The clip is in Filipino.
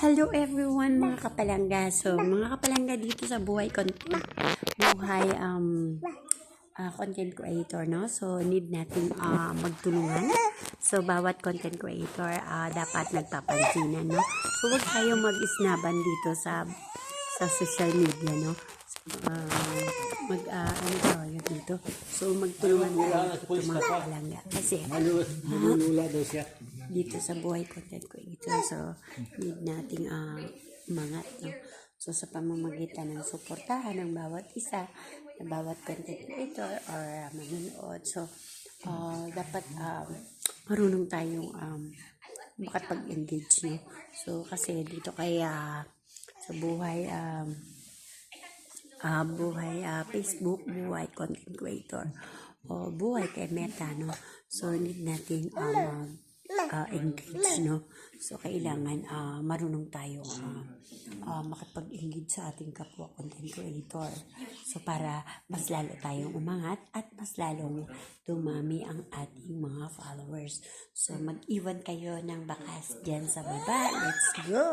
Hello everyone mga kapalangga. So mga kapalangga dito sa content creator, no? So need nating magtulungan. So bawat content creator dapat nagpapansinan, no? So huwag tayong mag-isnaban dito sa social media, no? Ano tayo dito? So magtulungan tayo dito mga kapalangga. Kasi dito sa buhay content creator, so need nating umangat, no? So sa pamamagitan ng suportahan ng bawat isa, ng bawat content creator or manonood, so dapat marunong tayong makapag-engage, no? So kasi dito kaya sa buhay Facebook, buhay content creator o buhay kay Meta, no? So need natin engage, no? So kailangan marunong tayo makapag-engage sa ating kapwa content creator. So para mas lalo tayong umangat at mas lalong dumami ang ating mga followers. So mag-iwan kayo ng bakas dyan sa baba. Let's go!